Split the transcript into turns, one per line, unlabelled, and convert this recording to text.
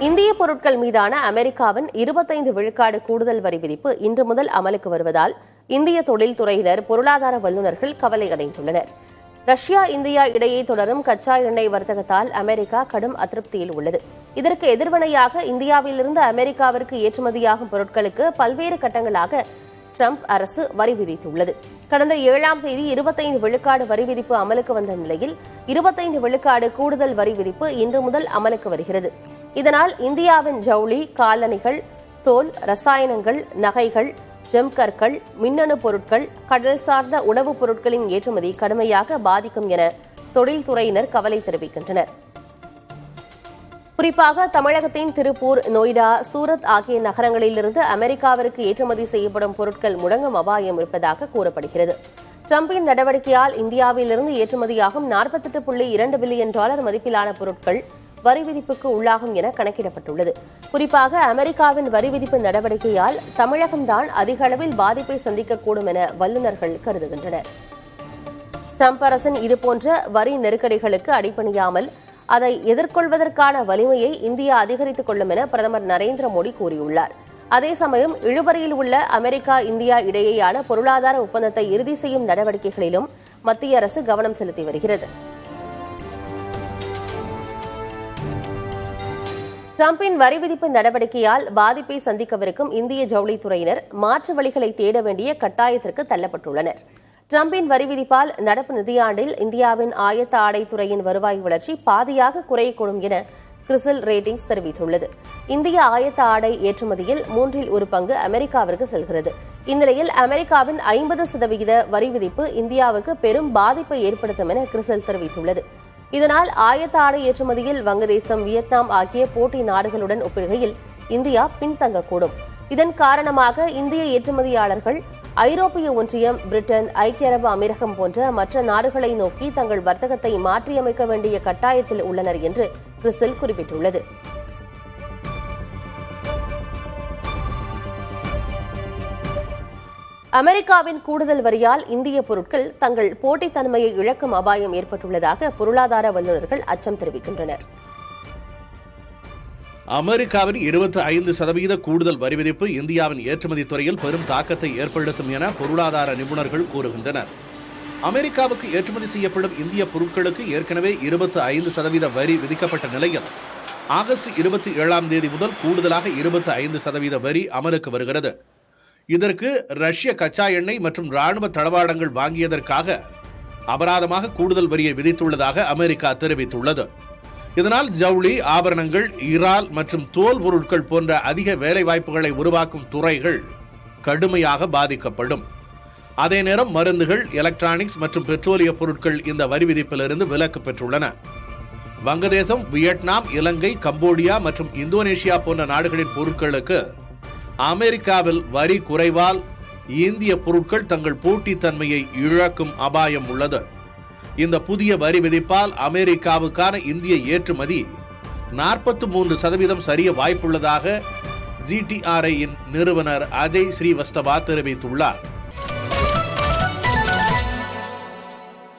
இந்திய பொருட்கள் மீதான அமெரிக்காவின் 25 விழுக்காடு கூடுதல் வரி விதிப்பு இன்று முதல் அமலுக்கு வருவதால் இந்திய தொழில்துறையினர், பொருளாதார வல்லுநர்கள் கவலையடைந்துள்ளனர். ரஷ்யா, இந்தியா இடையே தொடரும் கச்சா எண்ணெய் வர்த்தகத்தால் அமெரிக்கா கடும் அதிருப்தியில் உள்ளது. இதற்கு எதிர்வினையாக இந்தியாவிலிருந்து அமெரிக்காவிற்கு ஏற்றுமதியாகும் பொருட்களுக்கு பல்வேறு கட்டங்களாக ட்ரம்ப் அரசு வரி விதித்துள்ளது. கடந்த 7ஆம் தேதி 25 விழுக்காடு வரி விதிப்பு அமலுக்கு வந்த நிலையில் 25 விழுக்காடு கூடுதல் வரி விதிப்பு இன்று முதல் அமலுக்கு வருகிறது. இதனால் இந்தியாவின் ஜவுளி, காலணிகள், தோல், ரசாயனங்கள், நகைகள், ஜெம்கற்கள், மின்னணு பொருட்கள், கடல் சார்ந்த உணவுப் பொருட்களின் ஏற்றுமதி கடுமையாக பாதிக்கும் என தொழில்துறையினர் கவலை தெரிவிக்கின்றனர். குறிப்பாக தமிழகத்தின் திருப்பூர், நொய்டா, சூரத் ஆகிய நகரங்களிலிருந்து அமெரிக்காவிற்கு ஏற்றுமதி செய்யப்படும் பொருட்கள் முடங்கும் அபாயம் இருப்பதாக கூறப்படுகிறது. ட்ரம்பின் நடவடிக்கையால் இந்தியாவிலிருந்து ஏற்றுமதியாகும் $48.2 பில்லியன் மதிப்பிலான பொருட்கள் வரி விதிப்புக்கு உள்ளாகும் என கணக்கிடப்பட்டுள்ளது. குறிப்பாக அமெரிக்காவின் வரி விதிப்பு நடவடிக்கையால் தமிழகம்தான் அதிக அளவில் பாதிப்பை சந்திக்கக்கூடும் என வல்லுநர்கள் கருதுகின்றனர். ட்ரம்ப் அரசின் இதுபோன்ற வரி நெருக்கடிகளுக்கு அடிபணியாமல் அதை எதிர்கொள்வதற்கான வலிமையை இந்தியா அதிகரித்துக் கொள்ளும் என பிரதமர் நரேந்திர மோடி கூறியுள்ளார். அதே சமயம் இழுபறியில் உள்ள அமெரிக்கா, இந்தியா இடையேயான பொருளாதார ஒப்பந்தத்தை இறுதி செய்யும் நடவடிக்கைகளிலும் மத்திய அரசு கவனம் செலுத்தி வருகிறது. ட்ரம்பின் வரி விதிப்பு நடவடிக்கையால் பாதிப்பை சந்திக்கவிருக்கும் இந்திய ஜவுளித்துறையினர் மாற்று வழிகளை தேட வேண்டிய கட்டாயத்திற்கு தள்ளப்பட்டுள்ளனர். ட்ரம்பின் வரி விதிப்பால் நடப்பு நிதியாண்டில் இந்தியாவின் ஆயத்த ஆடைத்துறையின் வருவாய் வளர்ச்சி பாதியாக குறையக்கூடும் என கிறிசில் ரேட்டிங்ஸ் தெரிவித்துள்ளது. இந்திய ஆயத்த ஆடை ஏற்றுமதியில் 1/3 பங்கு அமெரிக்காவிற்கு செல்கிறது. இந்நிலையில் அமெரிக்காவின் 50% வரி விதிப்பு இந்தியாவுக்கு பெரும் பாதிப்பை ஏற்படுத்தும் என கிறிசில் தெரிவித்துள்ளது. இதனால் ஆயத்த ஆடை ஏற்றுமதியில் வங்கதேசம், வியட்நாம் ஆகிய போட்டி நாடுகளுடன் ஒப்பிடுகையில் இந்தியா பின்தங்கக்கூடும். இதன் காரணமாக இந்திய ஏற்றுமதியாளர்கள் ஐரோப்பிய ஒன்றியம், பிரிட்டன், ஐக்கிய அரபு அமீரகம் போன்ற மற்ற நாடுகளை நோக்கி தங்கள் வர்த்தகத்தை மாற்றியமைக்க வேண்டிய கட்டாயத்தில் உள்ளனர் என்று கிறிசில் குறிப்பிட்டுள்ளது. அமெரிக்காவின் கூடுதல் வரியால் இந்திய பொருட்கள் தங்கள் போட்டித்தன்மையை இழக்கும் அபாயம் ஏற்பட்டுள்ளதாக பொருளாதார வல்லுநர்கள் அச்சம் தெரிவிக்கின்றனர்.
அமெரிக்காவின் 25% கூடுதல் வரி விதிப்பு இந்தியாவின் ஏற்றுமதி துறையில் பெரும் தாக்கத்தை ஏற்படுத்தும் என பொருளாதார நிபுணர்கள் கூறுகின்றனர். அமெரிக்காவுக்கு ஏற்றுமதி செய்யப்படும் இந்திய பொருட்களுக்கு ஏற்கனவே 25% வரி விதிக்கப்பட்ட நிலையில் ஆகஸ்ட் 27ஆம் தேதி முதல் கூடுதலாக 25% வரி அமலுக்கு வருகிறது. இதற்கு ரஷ்ய கச்சா எண்ணெய் மற்றும் ராணுவ தளவாடங்கள் வாங்கியதற்காக அபராதமாக கூடுதல் வரியை விதித்துள்ளதாக அமெரிக்கா தெரிவித்துள்ளது. இதனால் ஜவுளி, ஆபரணங்கள், இறால் மற்றும் தோல் பொருட்கள் போன்ற அதிக வேலைவாய்ப்புகளை உருவாக்கும் துறைகள் கடுமையாக பாதிக்கப்படும். அதே நேரம் மருந்துகள், எலக்ட்ரானிக்ஸ் மற்றும் பெட்ரோலிய பொருட்கள் இந்த வரி விதிப்பிலிருந்து விலக்கு பெற்றுள்ளன. வங்கதேசம், வியட்நாம், இலங்கை, கம்போடியா மற்றும் இந்தோனேஷியா போன்ற நாடுகளின் பொருட்களுக்கு அமெரிக்காவில் வரி குறைவால் இந்திய பொருட்கள் தங்கள் போட்டித்தன்மையை இழக்கும் அபாயம் உள்ளது. இந்த புதிய வரி விதிப்பால் அமெரிக்காவுக்கான இந்திய ஏற்றுமதி 43% சரிய வாய்ப்புள்ளதாக GTRI-யின் நிறுவனர் அஜய் ஸ்ரீவஸ்தவா தெரிவித்துள்ளார்.